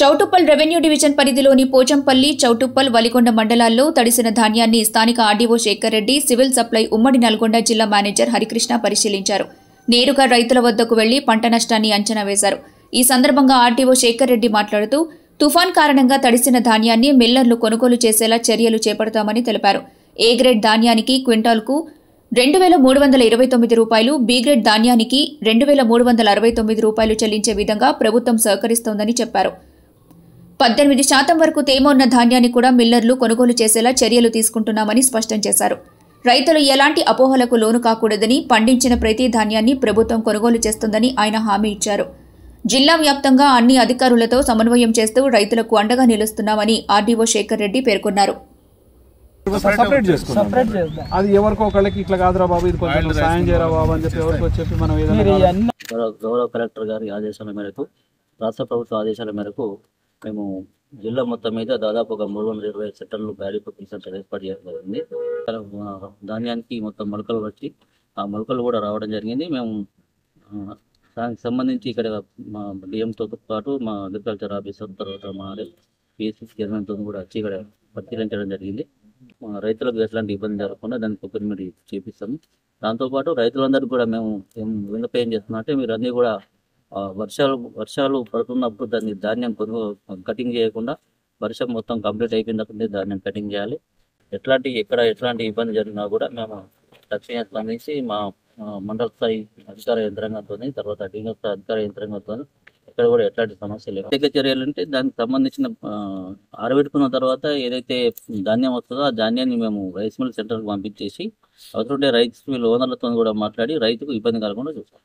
Choutuppal revenue division పరిధిలోని పోచంపల్లి, చౌటుప్పల్, వలిగొండ మండలాల్లో తడిసిన ధాన్యాన్ని స్థానిక RDO Shekhar Reddy, civil supply ఉమ్మడి నల్గొండ జిల్లా మేనేజర్ హరికృష్ణ పరిశీలించారు. నేరుగా రైతుల వద్దకు వెళ్లి పంట నష్టాన్ని అంచనా వేశారు. ఈ సందర్భంగా ఆర్డీఓ శేఖర్ రెడ్డి మాట్లాడుతూ తుఫాన్ కారణంగా తడిసిన ధాన్యాన్ని మిల్లర్లు కొనుగోలు చేసేలా చర్యలు చేపడతామని తెలిపారు. ఏ గ్రేడ్ ధాన్యానికి క్వింటాల్కు 2,329 రూపాయలు, బి గ్రేడ్ ధాన్యానికి 2,369 రూపాయలు చెల్లించే విధంగా ప్రభుత్వం సహకరిస్తోందని చెప్పారు. 18% వరకు తేమ ఉన్న ధాన్యాన్ని కూడా మిల్లర్లు కొనుగోలు చేసేలా చర్యలు తీసుకుంటున్నామని స్పష్టం చేశారు. రైతులు ఎలాంటి అపోహలకు లోను కాకూడదని, పండించిన ప్రతి ధాన్యాన్ని ప్రభుత్వం కొనుగోలు చేస్తుందని ఆయన హామీ ఇచ్చారు. జిల్లా వ్యాప్తంగా అన్ని అధికారులతో సమన్వయం చేస్తూ రైతులకు అండగా నిలుస్తున్నామని ఆర్డీఓ శేఖర్ రెడ్డి పేర్కొన్నారు. అది ఎవరికో ఒకళ్ళకి ఇట్లా కాదురా బాబు, ఇది కొంచెం సాయం చేయరా బాబు అని చెప్పి ఎవరికో చెప్పి మనం గౌరవ కలెక్టర్ గారి ఆదేశాల మేరకు, రాష్ట్ర ప్రభుత్వ ఆదేశాల మేరకు మేము జిల్లా మొత్తం మీద దాదాపు ఒక 320 సెంటర్లు బ్యారీ కుకింగ్ సెంటర్ ఏర్పాటు చేయడం జరిగింది. ధాన్యానికి మొత్తం మొలకలు వచ్చి ఆ మొలకలు కూడా రావడం జరిగింది. మేము దానికి సంబంధించి ఇక్కడ మా డిఎంతో పాటు మా అగ్రికల్చర్ ఆఫీసర్, తర్వాత మా పిఎస్సి చైర్మన్తో కూడా వచ్చి ఇక్కడ పరిశీలించడం జరిగింది. రైతులకు ఎట్లాంటి ఇబ్బంది జరగకుండా దానికి ఒకరిమిడి చేపిస్తాము. దాంతోపాటు రైతులందరికీ కూడా మేము విన్నపం ఏం చేస్తున్నాం అంటే, మీరు అన్నీ కూడా వర్షాలు పడుతున్నప్పుడు దాన్ని ధాన్యం కటింగ్ చేయకుండా వర్షం మొత్తం కంప్లీట్ అయిపోయినప్పుడు ధాన్యం కటింగ్ చేయాలి. ఎక్కడ ఎట్లాంటి ఇబ్బంది జరిగినా కూడా మేము తక్షణ స్పందించి మా మండల స్థాయి అధికార యంత్రాంగంతో, తర్వాత డివిజనల్ స్థాయి అధికార యంత్రాంగంతో ఇక్కడ కూడా ఎట్లాంటి సమస్యలు లేవు. ప్రత్యేక చర్యలు అంటే దానికి సంబంధించిన ఆరబెట్టుకున్న తర్వాత ఏదైతే ధాన్యం వస్తుందో ఆ ధాన్యాన్ని మేము రైస్ మిల్ సెంటర్కి పంపించేసి అవతల రైస్ మిల్ ఓనర్లతో కూడా మాట్లాడి రైతుకు ఇబ్బంది కలగకుండా చూస్తాం.